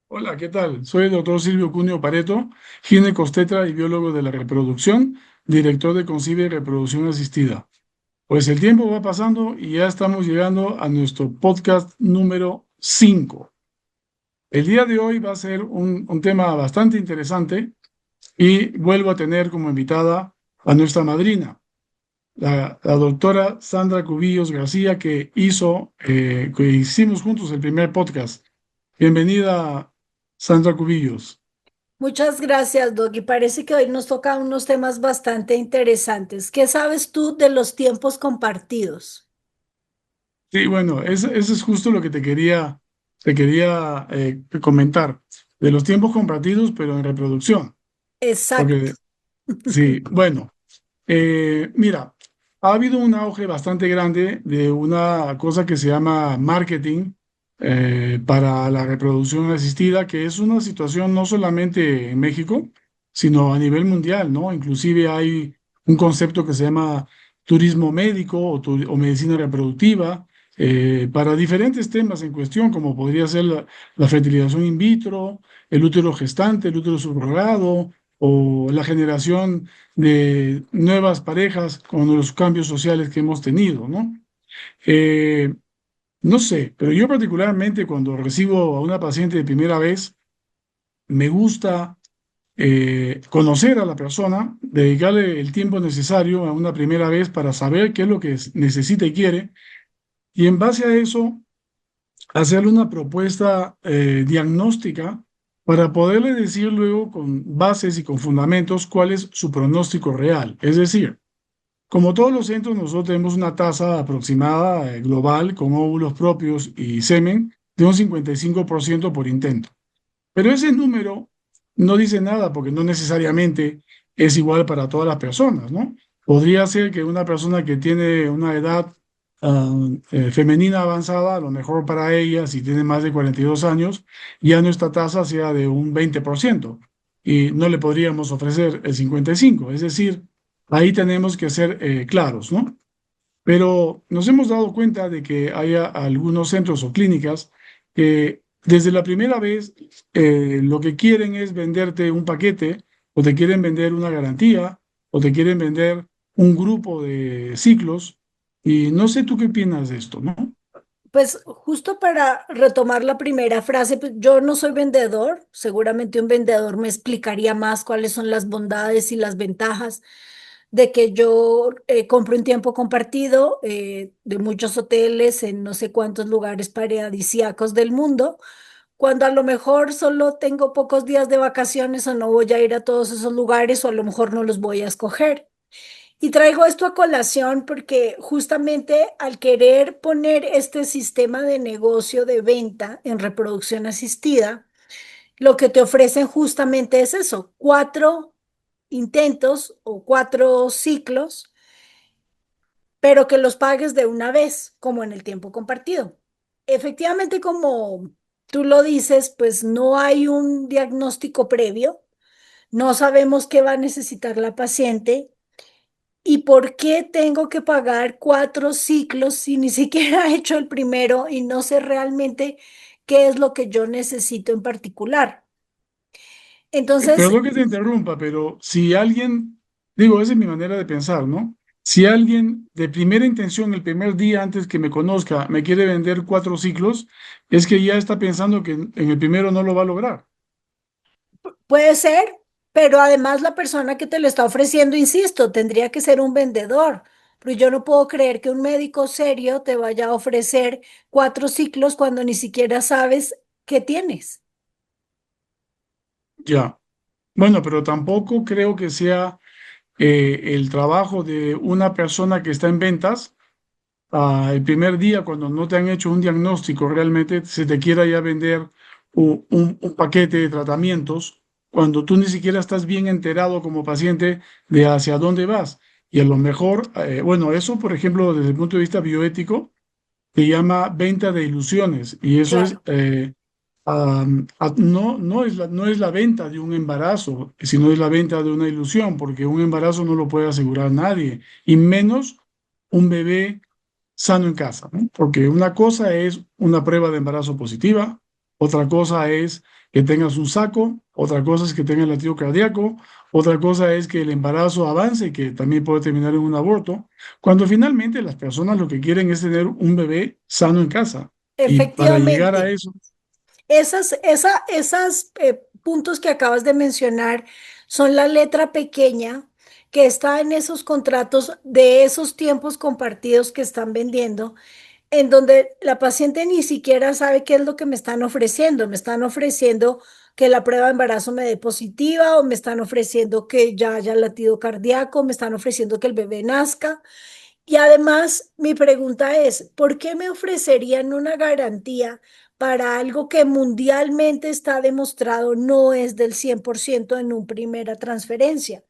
Hola, ¿qué tal? Soy el doctor Silvio Cunio Pareto, ginecostetra y biólogo de la reproducción, director de Concibe Reproducción Asistida. Pues el tiempo va pasando y ya estamos llegando a nuestro podcast número 5. El día de hoy va a ser un tema bastante interesante y vuelvo a tener como invitada a nuestra madrina, la doctora Sandra Cubillos García, que hicimos juntos el primer podcast. Bienvenida, Sandra Cubillos. Muchas gracias, Doc. Y parece que hoy nos toca unos temas bastante interesantes. ¿Qué sabes tú de los tiempos compartidos? Sí, bueno, eso es justo lo que te quería comentar, de los tiempos compartidos, pero en reproducción. Exacto. Porque, sí, bueno, mira, ha habido un auge bastante grande de una cosa que se llama marketing para la reproducción asistida, que es una situación no solamente en México, sino a nivel mundial, ¿no? Inclusive hay un concepto que se llama turismo médico o medicina reproductiva para diferentes temas en cuestión, como podría ser la fertilización in vitro, el útero gestante, el útero subrogado o la generación de nuevas parejas con los cambios sociales que hemos tenido, ¿no? Eh, no sé, pero yo particularmente cuando recibo a una paciente de primera vez, me gusta conocer a la persona, dedicarle el tiempo necesario a una primera vez para saber qué es lo que necesita y quiere, y en base a eso hacerle una propuesta diagnóstica para poderle decir luego con bases y con fundamentos cuál es su pronóstico real. Es decir, como todos los centros, nosotros tenemos una tasa aproximada global con óvulos propios y semen de un 55% por intento. Pero ese número no dice nada porque no necesariamente es igual para todas las personas, ¿no? Podría ser que una persona que tiene una edad femenina avanzada, a lo mejor para ella, si tiene más de 42 años, ya nuestra tasa sea de un 20% y no le podríamos ofrecer el 55%. Es decir, ahí tenemos que ser claros, ¿no? Pero nos hemos dado cuenta de que hay algunos centros o clínicas que desde la primera vez lo que quieren es venderte un paquete o te quieren vender una garantía o te quieren vender un grupo de ciclos y no sé tú qué opinas de esto, ¿no? Pues justo para retomar la primera frase, pues yo no soy vendedor. Seguramente un vendedor me explicaría más cuáles son las bondades y las ventajas de que yo compro un tiempo compartido de muchos hoteles en no sé cuántos lugares paradisíacos del mundo, cuando a lo mejor solo tengo pocos días de vacaciones o no voy a ir a todos esos lugares o a lo mejor no los voy a escoger. Y traigo esto a colación porque justamente al querer poner este sistema de negocio de venta en reproducción asistida, lo que te ofrecen justamente es eso, 4 intentos o 4 ciclos, pero que los pagues de una vez, como en el tiempo compartido. Efectivamente, como tú lo dices, pues no hay un diagnóstico previo, no sabemos qué va a necesitar la paciente. ¿Y por qué tengo que pagar 4 ciclos si ni siquiera he hecho el primero y no sé realmente qué es lo que yo necesito en particular? Entonces, Perdón que te interrumpa, pero si alguien, digo, esa es mi manera de pensar, ¿no? Si alguien de primera intención, el primer día antes que me conozca, me quiere vender 4 ciclos, es que ya está pensando que en el primero no lo va a lograr. puede ser, pero además la persona que te lo está ofreciendo, insisto, tendría que ser un vendedor. Pero yo no puedo creer que un médico serio te vaya a ofrecer 4 ciclos cuando ni siquiera sabes qué tienes. Ya. Bueno, pero tampoco creo que sea el trabajo de una persona que está en ventas, el primer día cuando no te han hecho un diagnóstico, realmente se te quiera ya vender un paquete de tratamientos cuando tú ni siquiera estás bien enterado como paciente de hacia dónde vas. Y a lo mejor, bueno, eso, por ejemplo, desde el punto de vista bioético, se llama venta de ilusiones y eso es Claro. no es la venta de un embarazo, sino es la venta de una ilusión, porque un embarazo no lo puede asegurar nadie, y menos un bebé sano en casa, ¿no? Porque una cosa es una prueba de embarazo positiva, otra cosa es que tengas un saco, otra cosa es que tengas latido cardíaco, otra cosa es que el embarazo avance y que también puede terminar en un aborto, cuando finalmente las personas lo que quieren es tener un bebé sano en casa. Y para llegar a Efectivamente, eso, esas puntos que acabas de mencionar son la letra pequeña que está en esos contratos de esos tiempos compartidos que están vendiendo, en donde la paciente ni siquiera sabe qué es lo que me están ofreciendo. Me están ofreciendo que la prueba de embarazo me dé positiva o me están ofreciendo que ya haya latido cardíaco, me están ofreciendo que el bebé nazca. Y además, mi pregunta es, ¿por qué me ofrecerían una garantía para algo que mundialmente está demostrado no es del 100% en una primera transferencia?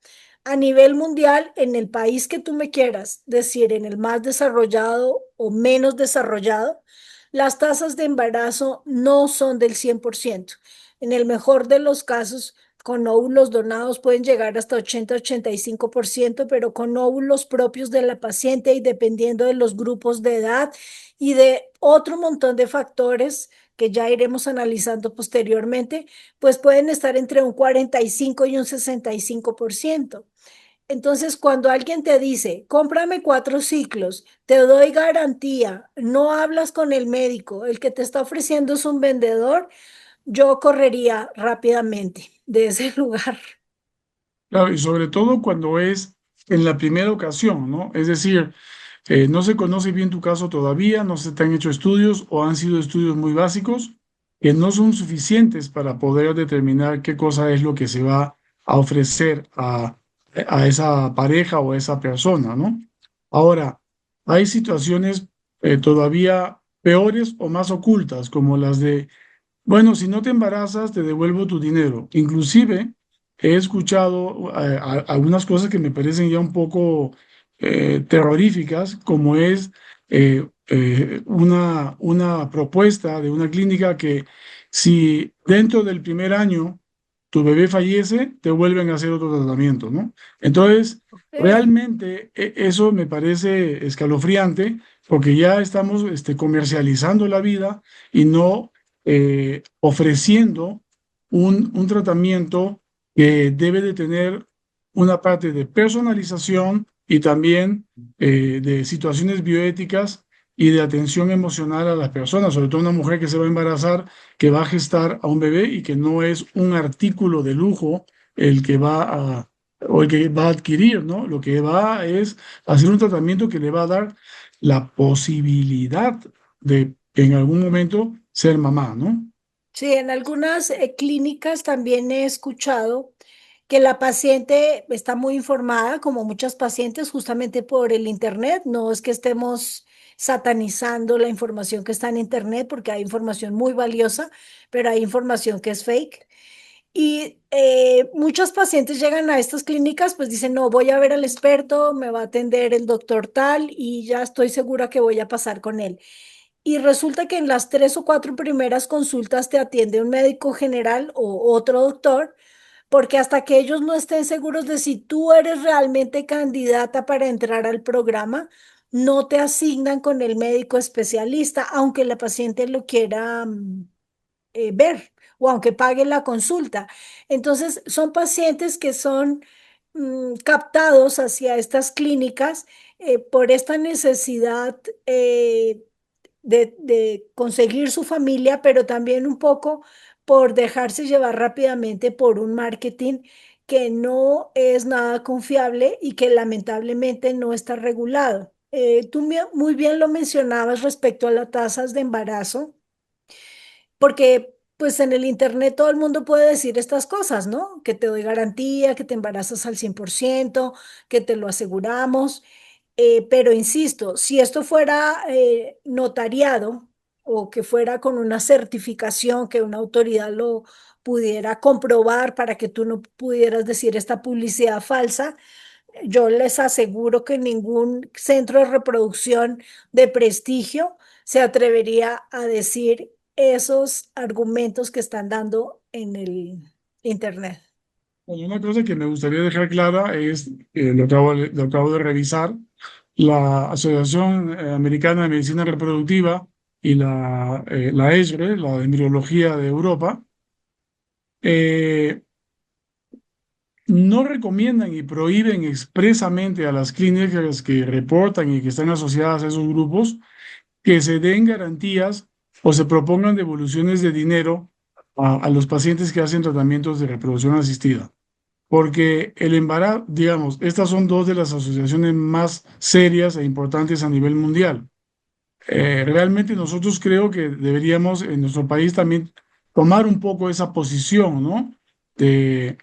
A nivel mundial, en el país que tú me quieras decir, en el más desarrollado o menos desarrollado, las tasas de embarazo no son del 100%. En el mejor de los casos, con óvulos donados pueden llegar hasta 80-85%, pero con óvulos propios de la paciente y dependiendo de los grupos de edad y de otro montón de factores que ya iremos analizando posteriormente, pues pueden estar entre un 45 y un 65%. Entonces, cuando alguien te dice, cómprame 4 ciclos, te doy garantía, no hablas con el médico, el que te está ofreciendo es un vendedor, yo correría rápidamente de ese lugar. claro, y sobre todo cuando es en la primera ocasión, ¿no? Es decir, no se conoce bien tu caso todavía, no se te han hecho estudios o han sido estudios muy básicos que no son suficientes para poder determinar qué cosa es lo que se va a ofrecer a esa pareja o a esa persona, ¿no? Ahora, hay situaciones todavía peores o más ocultas, como las de bueno, si no te embarazas, te devuelvo tu dinero. Inclusive he escuchado algunas cosas que me parecen ya un poco terroríficas, como es una propuesta de una clínica que si dentro del primer año tu bebé fallece, te vuelven a hacer otro tratamiento, ¿no? Entonces, Sí. realmente eso me parece escalofriante porque ya estamos comercializando la vida y no ofreciendo un tratamiento que debe de tener una parte de personalización y también de situaciones bioéticas y de atención emocional a las personas, sobre todo una mujer que se va a embarazar, que va a gestar a un bebé y que no es un artículo de lujo el que va a, o el que va a adquirir, ¿no? Lo que va es hacer un tratamiento que le va a dar la posibilidad de en algún momento ser mamá, ¿no? Sí, en algunas clínicas también he escuchado que la paciente está muy informada, como muchas pacientes, justamente por el Internet. No es que estemos satanizando la información que está en Internet, porque hay información muy valiosa, pero hay información que es fake. Y muchos pacientes llegan a estas clínicas, pues dicen, no, voy a ver al experto, me va a atender el doctor tal y ya estoy segura que voy a pasar con él. Y resulta que en las 3 o 4 primeras consultas te atiende un médico general o otro doctor, porque hasta que ellos no estén seguros de si tú eres realmente candidata para entrar al programa, no te asignan con el médico especialista, aunque la paciente lo quiera ver o aunque pague la consulta. Entonces, son pacientes que son captados hacia estas clínicas por esta necesidad de conseguir su familia, pero también un poco por dejarse llevar rápidamente por un marketing que no es nada confiable y que lamentablemente no está regulado. Tú muy bien lo mencionabas respecto a las tasas de embarazo, porque pues en el internet todo el mundo puede decir estas cosas, ¿no? Que te doy garantía, que te embarazas al 100%, que te lo aseguramos. Pero insisto, si esto fuera notariado o que fuera con una certificación que una autoridad lo pudiera comprobar para que tú no pudieras decir esta publicidad falsa, yo les aseguro que ningún centro de reproducción de prestigio se atrevería a decir esos argumentos que están dando en el internet. Bueno, una cosa que me gustaría dejar clara es, lo acabo de revisar, la Asociación Americana de Medicina Reproductiva y la ESRE, la de Embriología de Europa, eh, no recomiendan y prohíben expresamente a las clínicas que reportan y que están asociadas a esos grupos que se den garantías o se propongan devoluciones de dinero a los pacientes que hacen tratamientos de reproducción asistida. Porque el embarazo, digamos, estas son dos de las asociaciones más serias e importantes a nivel mundial. Realmente nosotros creo que deberíamos en nuestro país también tomar un poco esa posición, ¿no? De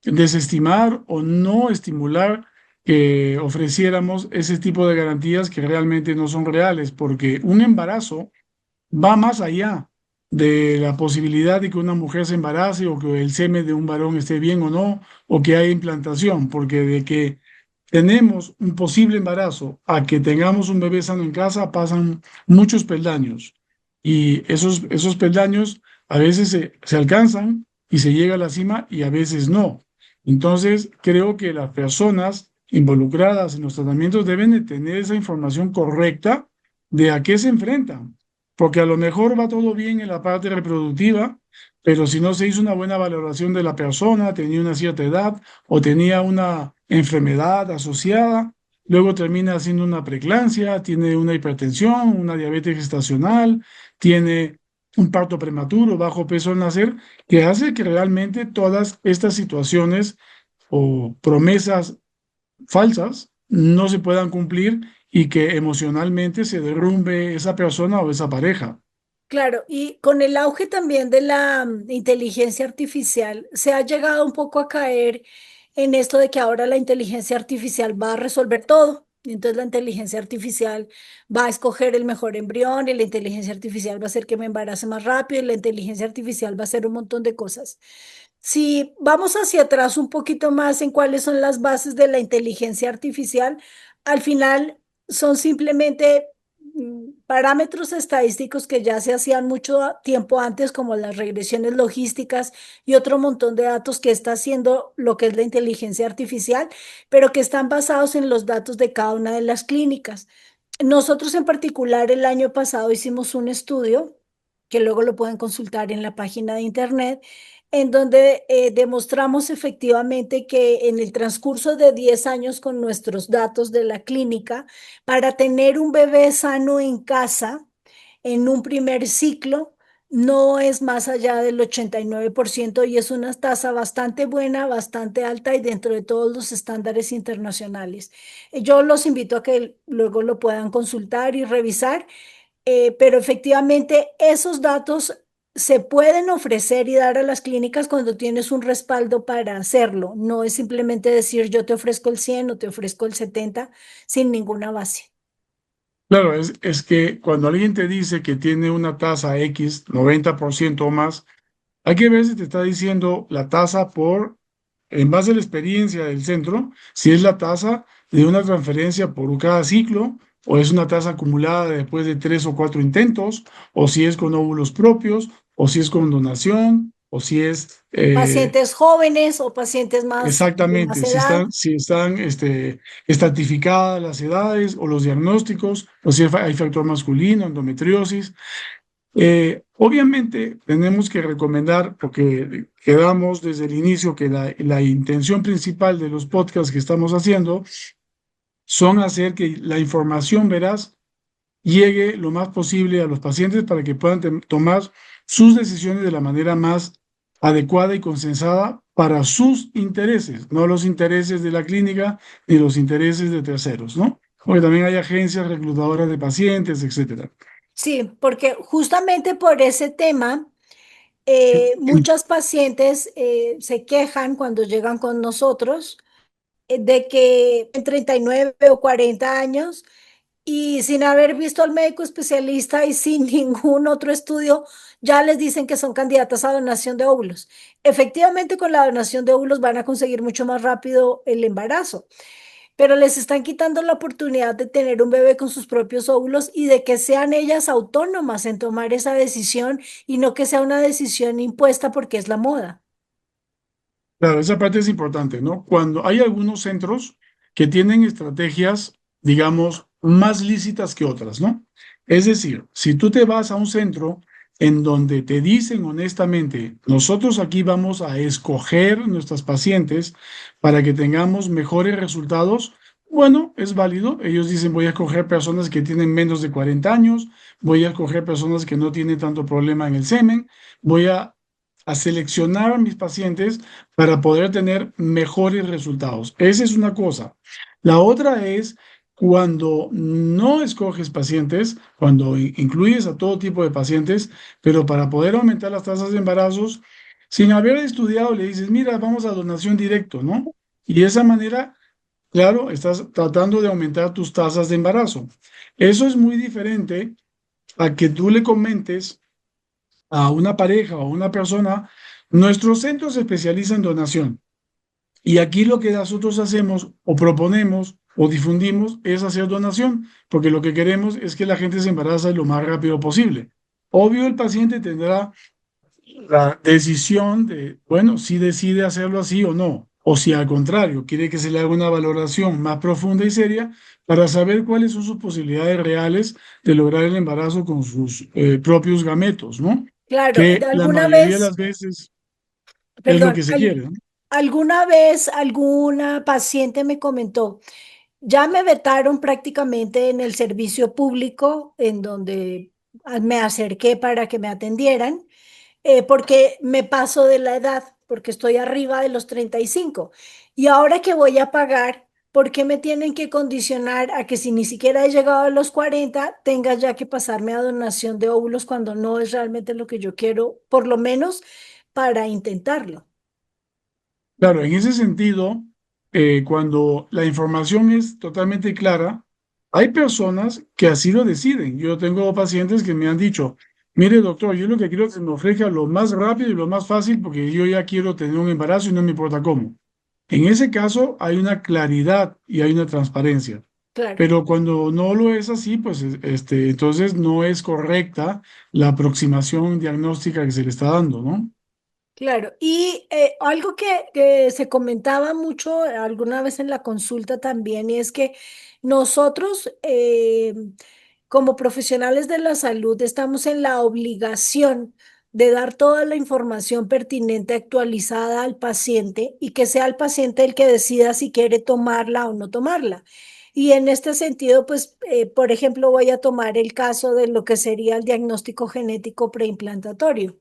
desestimar o no estimular que ofreciéramos ese tipo de garantías que realmente no son reales, porque un embarazo va más allá de la posibilidad de que una mujer se embarace o que el semen de un varón esté bien o no, o que haya implantación, porque de que tenemos un posible embarazo a que tengamos un bebé sano en casa pasan muchos peldaños y esos peldaños a veces se alcanzan y se llega a la cima y a veces no. Entonces, creo que las personas involucradas en los tratamientos deben de tener esa información correcta de a qué se enfrentan, porque a lo mejor va todo bien en la parte reproductiva, pero si no se hizo una buena valoración de la persona, tenía una cierta edad o tenía una enfermedad asociada, luego termina haciendo una preeclampsia, tiene una hipertensión, una diabetes gestacional, tiene un parto prematuro, bajo peso al nacer, que hace que realmente todas estas situaciones o promesas falsas no se puedan cumplir y que emocionalmente se derrumbe esa persona o esa pareja. Claro, y con el auge también de la inteligencia artificial, se ha llegado un poco a caer en esto de que ahora la inteligencia artificial va a resolver todo. Y entonces la inteligencia artificial va a escoger el mejor embrión y la inteligencia artificial va a hacer que me embarace más rápido y la inteligencia artificial va a hacer un montón de cosas. Si vamos hacia atrás un poquito más en cuáles son las bases de la inteligencia artificial, al final son simplemente parámetros estadísticos que ya se hacían mucho tiempo antes, como las regresiones logísticas y otro montón de datos que está haciendo lo que es la inteligencia artificial, pero que están basados en los datos de cada una de las clínicas. Nosotros en particular el año pasado hicimos un estudio que luego lo pueden consultar en la página de internet, en donde demostramos efectivamente que en el transcurso de 10 años con nuestros datos de la clínica, para tener un bebé sano en casa en un primer ciclo, no es más allá del 89% y es una tasa bastante buena, bastante alta y dentro de todos los estándares internacionales. Yo los invito a que luego lo puedan consultar y revisar, pero efectivamente esos datos se pueden ofrecer y dar a las clínicas cuando tienes un respaldo para hacerlo. No es simplemente decir yo te ofrezco el 100 o te ofrezco el 70 sin ninguna base. Claro, es que cuando alguien te dice que tiene una tasa X, 90% o más, hay que ver si te está diciendo la tasa en base a la experiencia del centro, si es la tasa de una transferencia por cada ciclo, o es una tasa acumulada después de 3 o 4 intentos, o si es con óvulos propios, o si es con donación, o si es Pacientes jóvenes o pacientes más de más exactamente, edad. si están estratificadas las edades o los diagnósticos, o si hay factor masculino, endometriosis. Obviamente tenemos que recomendar, porque quedamos desde el inicio que la intención principal de los podcasts que estamos haciendo son hacer que la información veraz llegue lo más posible a los pacientes para que puedan tomar sus decisiones de la manera más adecuada y consensada para sus intereses, no los intereses de la clínica ni los intereses de terceros, ¿no? Porque también hay agencias reclutadoras de pacientes, etcétera. Sí, porque justamente por ese tema, muchas pacientes se quejan cuando llegan con nosotros de que en 39 o 40 años y sin haber visto al médico especialista y sin ningún otro estudio, ya les dicen que son candidatas a donación de óvulos. Efectivamente, con la donación de óvulos van a conseguir mucho más rápido el embarazo, pero les están quitando la oportunidad de tener un bebé con sus propios óvulos y de que sean ellas autónomas en tomar esa decisión y no que sea una decisión impuesta porque es la moda. Claro, esa parte es importante, ¿no? Cuando hay algunos centros que tienen estrategias digamos, más lícitas que otras, ¿no? Es decir, si tú te vas a un centro en donde te dicen honestamente, nosotros aquí vamos a escoger nuestras pacientes para que tengamos mejores resultados, bueno, es válido. Ellos dicen, voy a escoger personas que tienen menos de 40 años, voy a escoger personas que no tienen tanto problema en el semen, voy a seleccionar a mis pacientes para poder tener mejores resultados. Esa es una cosa. La otra es cuando no escoges pacientes, cuando incluyes a todo tipo de pacientes, pero para poder aumentar las tasas de embarazos, sin haber estudiado, le dices, mira, vamos a donación directo, ¿no? Y de esa manera, claro, estás tratando de aumentar tus tasas de embarazo. Eso es muy diferente a que tú le comentes a una pareja o a una persona, nuestro centro se especializa en donación. Y aquí lo que nosotros hacemos o proponemos o difundimos es hacer donación, porque lo que queremos es que la gente se embarace lo más rápido posible. Obvio, el paciente tendrá la decisión de, bueno, si decide hacerlo así o no, o si al contrario quiere que se le haga una valoración más profunda y seria para saber cuáles son sus posibilidades reales de lograr el embarazo con sus propios gametos, ¿no? Claro, de Que la alguna mayoría de vez, las veces es lo perdón, que se quiere, ¿no? alguna vez alguna paciente me comentó, ya me vetaron prácticamente en el servicio público en donde me acerqué para que me atendieran, porque me paso de la edad, porque estoy arriba de los 35. Y ahora que voy a pagar, ¿por qué me tienen que condicionar a que si ni siquiera he llegado a los 40 tenga ya que pasarme a donación de óvulos cuando no es realmente lo que yo quiero, por lo menos para intentarlo? Claro, en ese sentido, cuando la información es totalmente clara, hay personas que así lo deciden. Yo tengo pacientes que me han dicho, mire doctor, yo lo que quiero es que me ofrezca lo más rápido y lo más fácil porque yo ya quiero tener un embarazo y no me importa cómo. En ese caso hay una claridad y hay una transparencia. Claro. Pero cuando no lo es así, pues entonces no es correcta la aproximación diagnóstica que se le está dando, ¿no? Claro, y algo que se comentaba mucho alguna vez en la consulta también, y es que nosotros como profesionales de la salud estamos en la obligación de dar toda la información pertinente actualizada al paciente y que sea el paciente el que decida si quiere tomarla o no tomarla. Y en este sentido, pues, por ejemplo, voy a tomar el caso de lo que sería el diagnóstico genético preimplantatorio.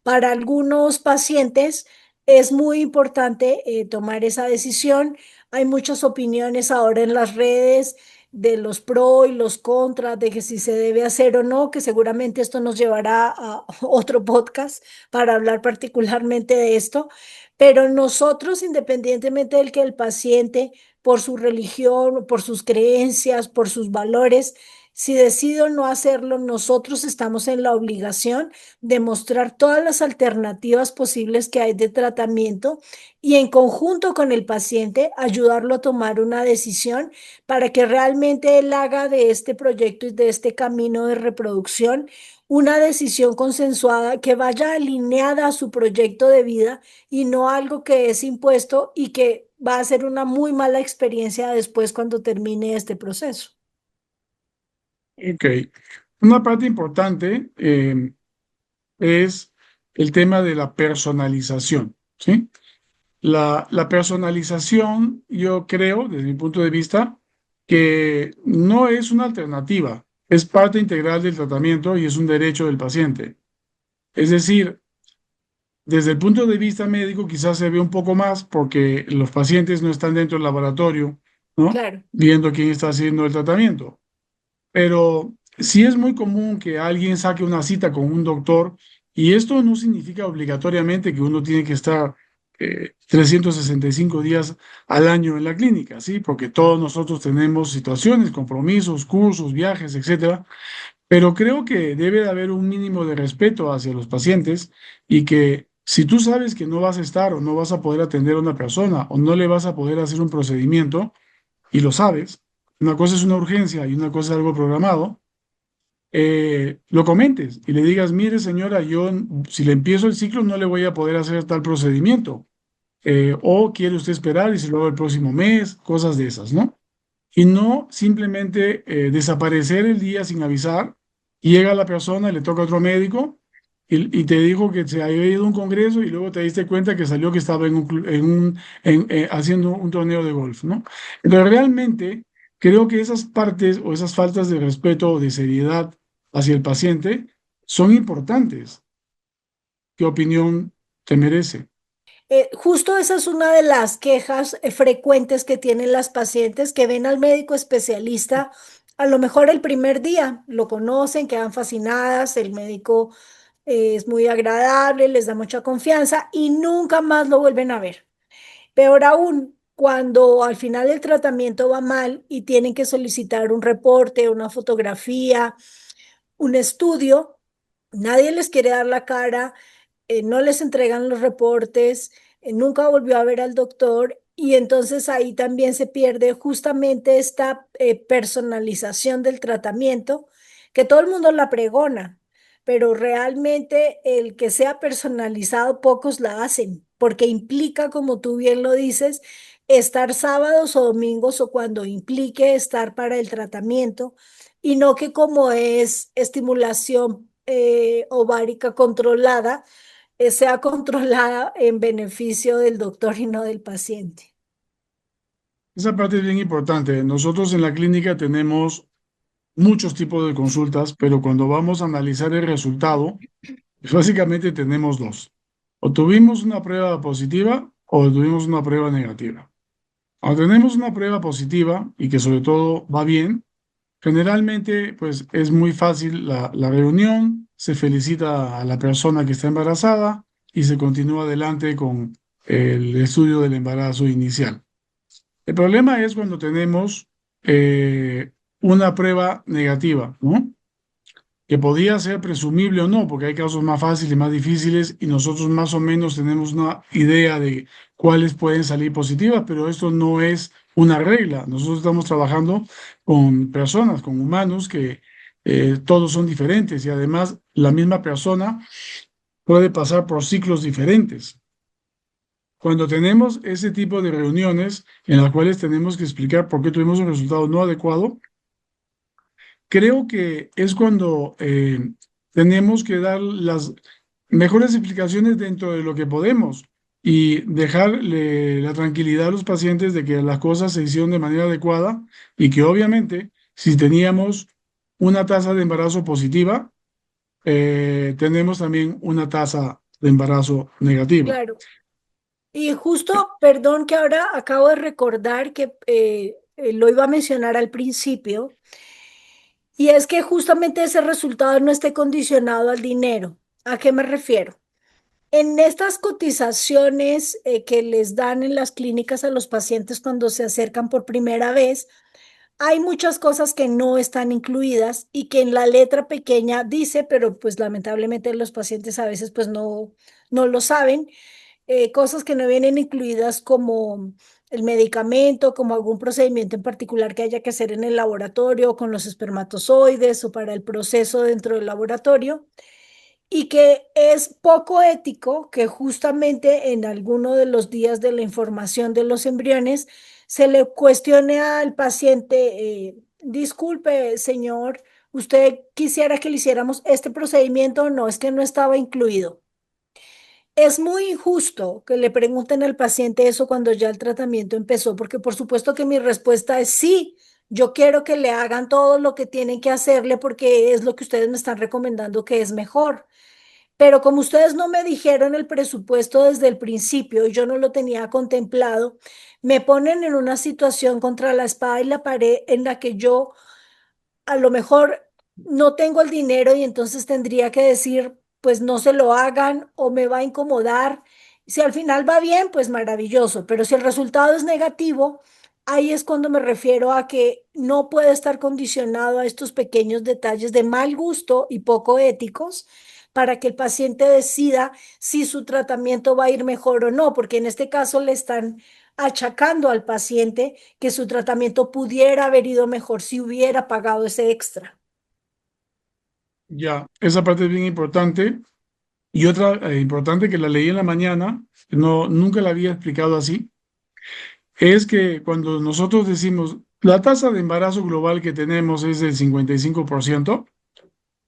Para algunos pacientes es muy importante tomar esa decisión. Hay muchas opiniones ahora en las redes de los pro y los contras, de que si se debe hacer o no, que seguramente esto nos llevará a otro podcast para hablar particularmente de esto. Pero nosotros, independientemente del que el paciente, por su religión, por sus creencias, por sus valores, si decido no hacerlo, nosotros estamos en la obligación demostrar todas las alternativas posibles que hay de tratamiento y en conjunto con el paciente ayudarlo a tomar una decisión para que realmente él haga de este proyecto y de este camino de reproducción una decisión consensuada que vaya alineada a su proyecto de vida y no algo que es impuesto y que va a ser una muy mala experiencia después cuando termine este proceso. Ok. Una parte importante es el tema de la personalización, ¿sí? La personalización, yo creo, desde mi punto de vista, que no es una alternativa, es parte integral del tratamiento y es un derecho del paciente. Es decir, desde el punto de vista médico quizás se ve un poco más porque los pacientes no están dentro del laboratorio, ¿no? Claro, Viendo quién está haciendo el tratamiento. Pero sí es muy común que alguien saque una cita con un doctor y esto no significa obligatoriamente que uno tiene que estar 365 días al año en la clínica, ¿sí? Porque todos nosotros tenemos situaciones, compromisos, cursos, viajes, etcétera. Pero creo que debe de haber un mínimo de respeto hacia los pacientes y que si tú sabes que no vas a estar o no vas a poder atender a una persona o no le vas a poder hacer un procedimiento, y lo sabes, una cosa es una urgencia y una cosa es algo programado, lo comentes y le digas, mire señora, yo si le empiezo el ciclo no le voy a poder hacer tal procedimiento, o quiere usted esperar y se lo hago el próximo mes, cosas de esas, ¿no? y no simplemente desaparecer el día sin avisar. Llega la persona, le toca a otro médico y te dijo que se había ido a un congreso y luego te diste cuenta que salió que estaba en un, haciendo un torneo de golf, ¿no? Entonces, realmente creo que esas partes o esas faltas de respeto o de seriedad hacia el paciente son importantes. ¿Qué opinión te merece? Justo esa es una de las quejas frecuentes que tienen las pacientes que ven al médico especialista a lo mejor el primer día, lo conocen, quedan fascinadas, el médico es muy agradable, les da mucha confianza y nunca más lo vuelven a ver. Peor aún, cuando al final el tratamiento va mal y tienen que solicitar un reporte, una fotografía, un estudio, nadie les quiere dar la cara, no les entregan los reportes, nunca volvió a ver al doctor y entonces ahí también se pierde justamente esta personalización del tratamiento, que todo el mundo la pregona, pero realmente el que sea personalizado pocos la hacen, porque implica, como tú bien lo dices, estar sábados o domingos o cuando implique estar para el tratamiento y no que como es estimulación ovárica controlada, sea controlada en beneficio del doctor y no del paciente. Esa parte es bien importante. Nosotros en la clínica tenemos muchos tipos de consultas, pero cuando vamos a analizar el resultado, pues básicamente tenemos dos. O tuvimos una prueba positiva o tuvimos una prueba negativa. Cuando tenemos una prueba positiva y que sobre todo va bien, generalmente pues es muy fácil la reunión, se felicita a la persona que está embarazada y se continúa adelante con el estudio del embarazo inicial. El problema es cuando tenemos una prueba negativa, ¿no? Que podía ser presumible o no, porque hay casos más fáciles y más difíciles y nosotros más o menos tenemos una idea de cuáles pueden salir positivas, pero esto no es una regla. Nosotros estamos trabajando con personas, con humanos que todos son diferentes y además la misma persona puede pasar por ciclos diferentes. Cuando tenemos ese tipo de reuniones en las cuales tenemos que explicar por qué tuvimos un resultado no adecuado, creo que es cuando tenemos que dar las mejores explicaciones dentro de lo que podemos y dejarle la tranquilidad a los pacientes de que las cosas se hicieron de manera adecuada y que obviamente si teníamos una tasa de embarazo positiva, tenemos también una tasa de embarazo negativa. Claro. Y justo, perdón que ahora acabo de recordar que lo iba a mencionar al principio, y es que justamente ese resultado no esté condicionado al dinero. ¿A qué me refiero? En estas cotizaciones que les dan en las clínicas a los pacientes cuando se acercan por primera vez, hay muchas cosas que no están incluidas y que en la letra pequeña dice, pero pues lamentablemente los pacientes a veces pues no lo saben, cosas que no vienen incluidas como el medicamento, como algún procedimiento en particular que haya que hacer en el laboratorio con los espermatozoides o para el proceso dentro del laboratorio y que es poco ético que justamente en alguno de los días de la información de los embriones se le cuestione al paciente, disculpe, señor, ¿usted quisiera que le hiciéramos este procedimiento o no? Es que no estaba incluido. Es muy injusto que le pregunten al paciente eso cuando ya el tratamiento empezó, porque por supuesto que mi respuesta es sí, yo quiero que le hagan todo lo que tienen que hacerle porque es lo que ustedes me están recomendando que es mejor. Pero como ustedes no me dijeron el presupuesto desde el principio y yo no lo tenía contemplado, me ponen en una situación contra la espada y la pared en la que yo a lo mejor no tengo el dinero y entonces tendría que decir, pues no se lo hagan o me va a incomodar. Si al final va bien, pues maravilloso, pero si el resultado es negativo, ahí es cuando me refiero a que no puede estar condicionado a estos pequeños detalles de mal gusto y poco éticos para que el paciente decida si su tratamiento va a ir mejor o no, porque en este caso le están achacando al paciente que su tratamiento pudiera haber ido mejor si hubiera pagado ese extra. Ya, esa parte es bien importante. Y otra importante que la leí en la mañana, no, nunca la había explicado así, es que cuando nosotros decimos la tasa de embarazo global que tenemos es del 55%.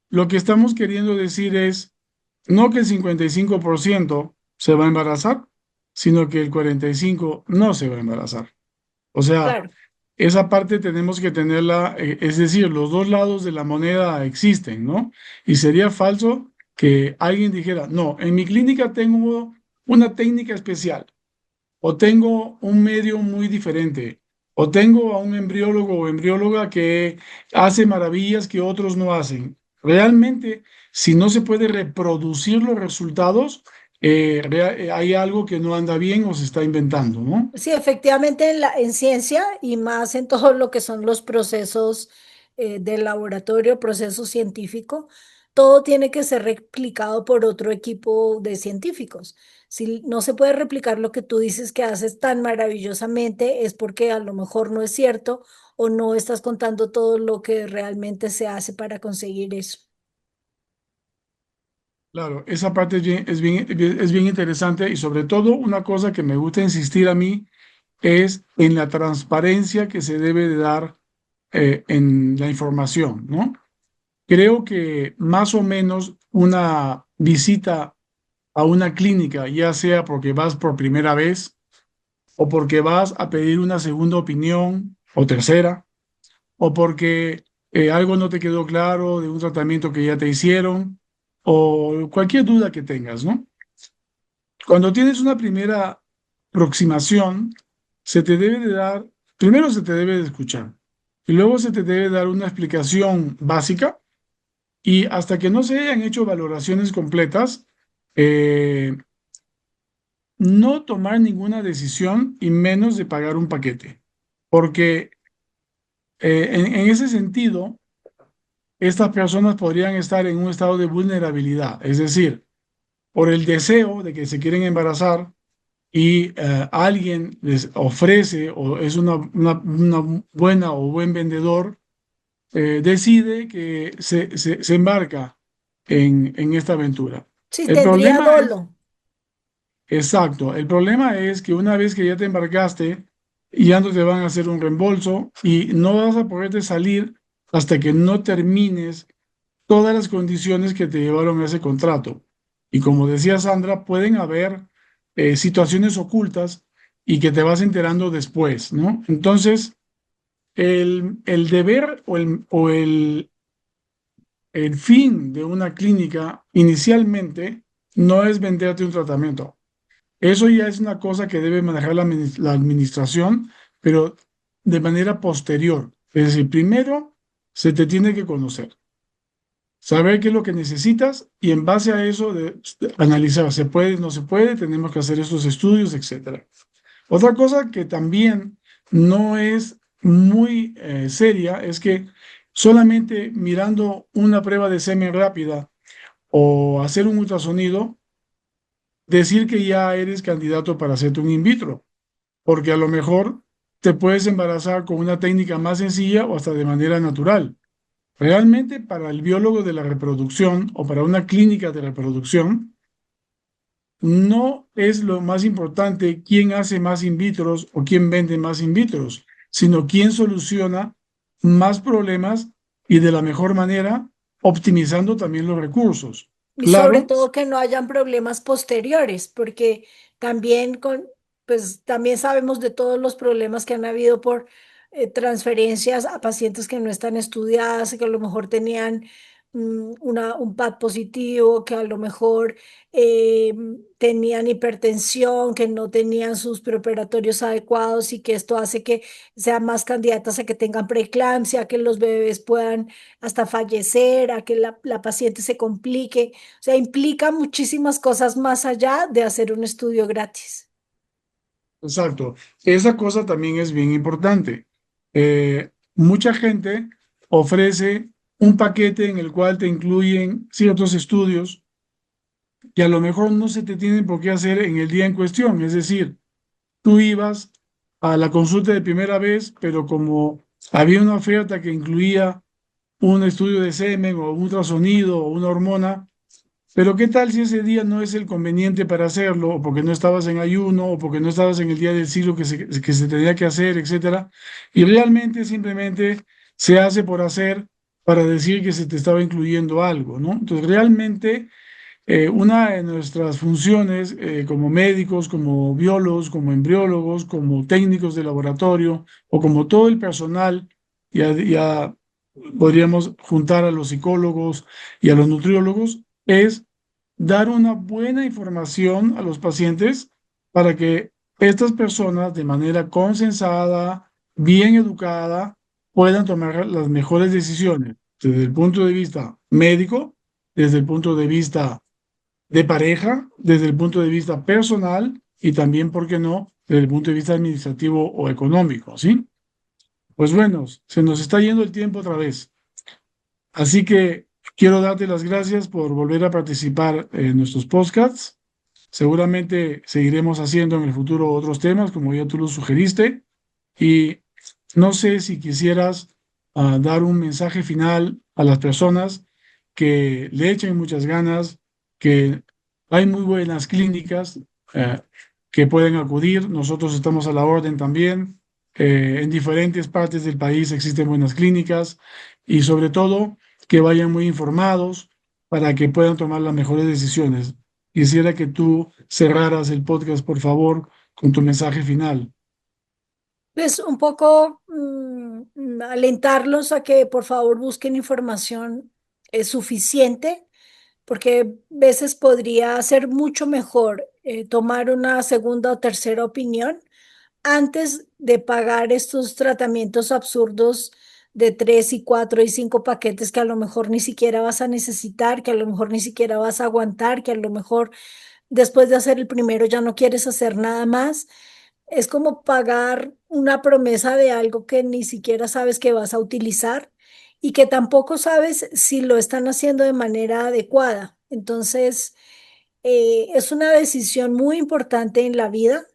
Lo que estamos queriendo decir es no que el 55% se va a embarazar, sino que el 45% no se va a embarazar. O sea, Claro. esa parte tenemos que tenerla, es decir, los dos lados de la moneda existen, ¿no? Y sería falso que alguien dijera, no, en mi clínica tengo una técnica especial, o tengo un medio muy diferente, o tengo a un embriólogo o embrióloga que hace maravillas que otros no hacen. Realmente, si no se puede reproducir los resultados, hay algo que no anda bien o se está inventando, ¿no? Sí, efectivamente en ciencia y más en todo lo que son los procesos del laboratorio, proceso científico, todo tiene que ser replicado por otro equipo de científicos. Si no se puede replicar lo que tú dices que haces tan maravillosamente, es porque a lo mejor no es cierto o no estás contando todo lo que realmente se hace para conseguir eso. Claro, esa parte es bien interesante y sobre todo una cosa que me gusta insistir a mí es en la transparencia que se debe de dar en la información, ¿no? Creo que más o menos una visita a una clínica, ya sea porque vas por primera vez o porque vas a pedir una segunda opinión o tercera, o porque algo no te quedó claro de un tratamiento que ya te hicieron, o cualquier duda que tengas, ¿no? Cuando tienes una primera aproximación, se te debe de dar, primero se te debe de escuchar, y luego se te debe dar una explicación básica, y hasta que no se hayan hecho valoraciones completas, eh, no tomar ninguna decisión y menos de pagar un paquete. Porque en ese sentido, estas personas podrían estar en un estado de vulnerabilidad, es decir, por el deseo de que se quieren embarazar y alguien les ofrece o es una buena o buen vendedor, decide que se embarca en esta aventura. Sí, El tendría problema es, dolo. exacto, el problema es que una vez que ya te embarcaste, ya no te van a hacer un reembolso y no vas a poderte salir hasta que no termines todas las condiciones que te llevaron a ese contrato. Y como decía Sandra, pueden haber situaciones ocultas y que te vas enterando después, ¿no? Entonces, el deber el fin de una clínica inicialmente no es venderte un tratamiento. Eso ya es una cosa que debe manejar la administración, pero de manera posterior. Es decir, primero se te tiene que conocer, saber qué es lo que necesitas y en base a eso analizar, se puede, no se puede, tenemos que hacer estos estudios, etcétera. Otra cosa que también no es muy seria es que solamente mirando una prueba de semen rápida o hacer un ultrasonido, decir que ya eres candidato para hacerte un in vitro, porque a lo mejor te puedes embarazar con una técnica más sencilla o hasta de manera natural. Realmente para el biólogo de la reproducción o para una clínica de reproducción, no es lo más importante quién hace más in vitros o quién vende más in vitros, sino quién soluciona más problemas y de la mejor manera, optimizando también los recursos. Y sobre Claro, todo que no hayan problemas posteriores, porque también pues también sabemos de todos los problemas que han habido por transferencias a pacientes que no están estudiadas, que a lo mejor tenían un PAD positivo, que a lo mejor eh, tenían hipertensión, que no tenían sus preparatorios adecuados y que esto hace que sean más candidatas a que tengan preeclampsia, que los bebés puedan hasta fallecer, a que la paciente se complique. O sea, implica muchísimas cosas más allá de hacer un estudio gratis. exacto. Esa cosa también es bien importante. Mucha gente ofrece un paquete en el cual te incluyen ciertos estudios que a lo mejor no se te tienen por qué hacer en el día en cuestión. Es decir, tú ibas a la consulta de primera vez, pero como había una oferta que incluía un estudio de semen o un ultrasonido o una hormona, Pero ¿qué tal si ese día no es el conveniente para hacerlo, o porque no estabas en ayuno, o porque no estabas en el día del ciclo que se tenía que hacer, etcétera? Y realmente simplemente se hace por hacer para decir que se te estaba incluyendo algo, ¿no? Entonces, realmente una de nuestras funciones como médicos, como biólogos, como embriólogos, como técnicos de laboratorio o como todo el personal, ya podríamos juntar a los psicólogos y a los nutriólogos, es dar una buena información a los pacientes para que estas personas de manera consensada, bien educada, puedan tomar las mejores decisiones desde el punto de vista médico, desde el punto de vista de pareja, desde el punto de vista personal y también, ¿por qué no?, desde el punto de vista administrativo o económico, ¿sí? Pues bueno, se nos está yendo el tiempo otra vez. Así que quiero darte las gracias por volver a participar en nuestros podcasts. Seguramente seguiremos haciendo en el futuro otros temas, como ya tú lo sugeriste. Y no sé si quisieras dar un mensaje final a las personas que le echen muchas ganas, que hay muy buenas clínicas eh, que pueden acudir. Nosotros estamos a la orden también. En diferentes partes del país existen buenas clínicas y sobre todo que vayan muy informados para que puedan tomar las mejores decisiones. Quisiera que tú cerraras el podcast, por favor, con tu mensaje final. Pues un poco alentarlos a que por favor busquen información suficiente, porque veces podría ser mucho mejor tomar una segunda o tercera opinión antes de pagar estos tratamientos absurdos de 3 y 4 y 5 paquetes que a lo mejor ni siquiera vas a necesitar, que a lo mejor ni siquiera vas a aguantar, que a lo mejor después de hacer el primero ya no quieres hacer nada más. Es como pagar una promesa de algo que ni siquiera sabes que vas a utilizar y que tampoco sabes si lo están haciendo de manera adecuada. Entonces, es una decisión muy importante en la vida,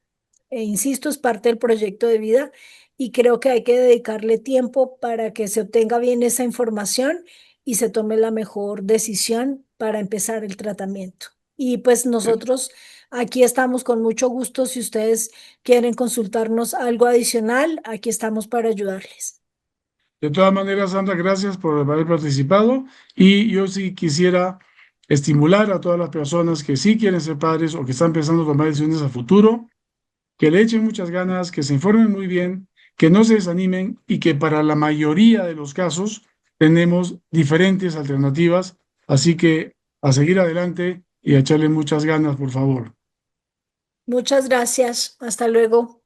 e insisto, es parte del proyecto de vida y creo que hay que dedicarle tiempo para que se obtenga bien esa información y se tome la mejor decisión para empezar el tratamiento. Y pues nosotros aquí estamos con mucho gusto. Si ustedes quieren consultarnos algo adicional, aquí estamos para ayudarles. De todas maneras, Sandra, gracias por haber participado y yo sí quisiera estimular a todas las personas que sí quieren ser padres o que están pensando tomar decisiones a futuro, que le echen muchas ganas, que se informen muy bien, que no se desanimen y que para la mayoría de los casos tenemos diferentes alternativas, así que a seguir adelante y a echarle muchas ganas, por favor. Muchas gracias. Hasta luego.